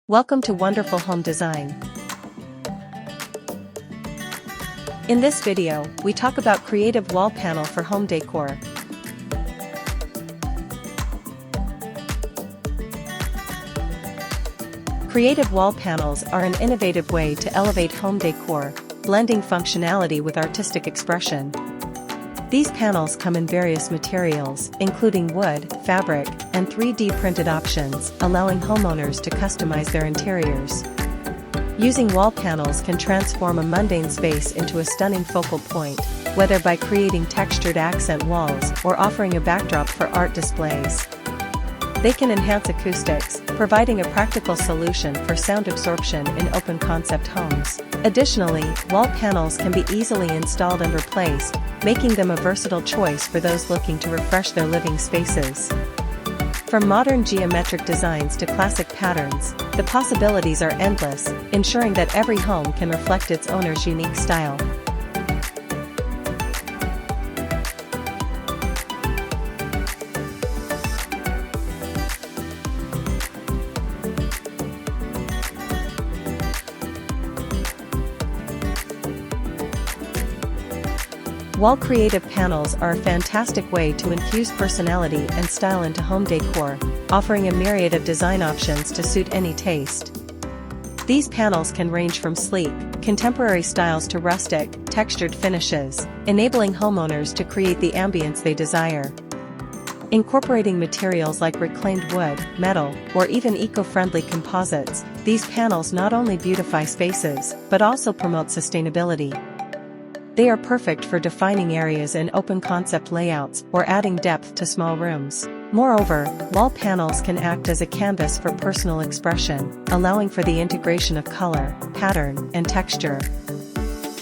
Welcome to Wonderful Home Design. In this video, we talk about creative wall panel for home decor. Creative wall panels are an innovative way to elevate home decor, blending functionality with artistic expression. These panels come in various materials, including wood, fabric, and 3D printed options, allowing homeowners to customize their interiors. Using wall panels can transform a mundane space into a stunning focal point, whether by creating textured accent walls or offering a backdrop for art displays. They can enhance acoustics, providing a practical solution for sound absorption in open-concept homes. Additionally, wall panels can be easily installed and replaced, making them a versatile choice for those looking to refresh their living spaces. From modern geometric designs to classic patterns, the possibilities are endless, ensuring that every home can reflect its owner's unique style. Wall creative panels are a fantastic way to infuse personality and style into home decor, offering a myriad of design options to suit any taste. These panels can range from sleek, contemporary styles to rustic, textured finishes, enabling homeowners to create the ambience they desire. Incorporating materials like reclaimed wood, metal, or even eco-friendly composites, these panels not only beautify spaces, but also promote sustainability. They are perfect for defining areas in open-concept layouts or adding depth to small rooms. Moreover, wall panels can act as a canvas for personal expression, allowing for the integration of color, pattern, and texture.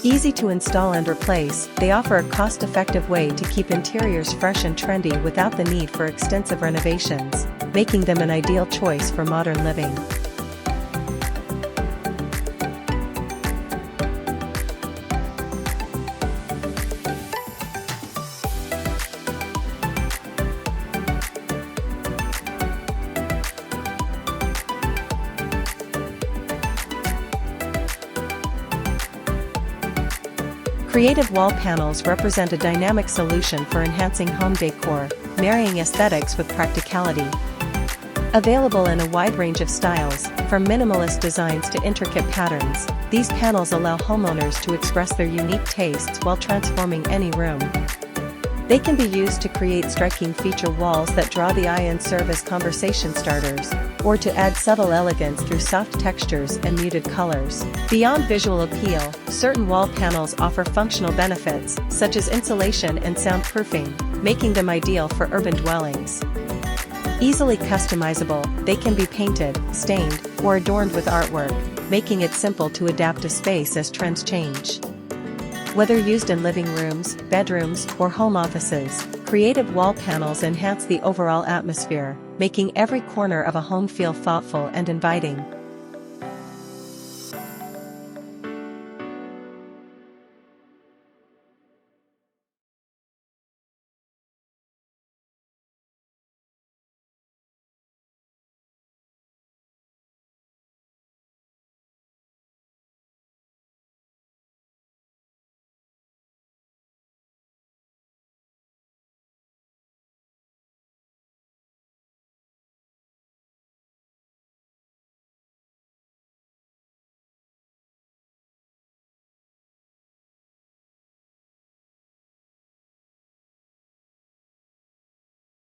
Easy to install and replace, they offer a cost-effective way to keep interiors fresh and trendy without the need for extensive renovations, making them an ideal choice for modern living. Creative wall panels represent a dynamic solution for enhancing home decor, marrying aesthetics with practicality. Available in a wide range of styles, from minimalist designs to intricate patterns, these panels allow homeowners to express their unique tastes while transforming any room. They can be used to create striking feature walls that draw the eye and serve as conversation starters, or to add subtle elegance through soft textures and muted colors. Beyond visual appeal, certain wall panels offer functional benefits, such as insulation and soundproofing, making them ideal for urban dwellings. Easily customizable, they can be painted, stained, or adorned with artwork, making it simple to adapt a space as trends change. Whether used in living rooms, bedrooms, or home offices, creative wall panels enhance the overall atmosphere, making every corner of a home feel thoughtful and inviting.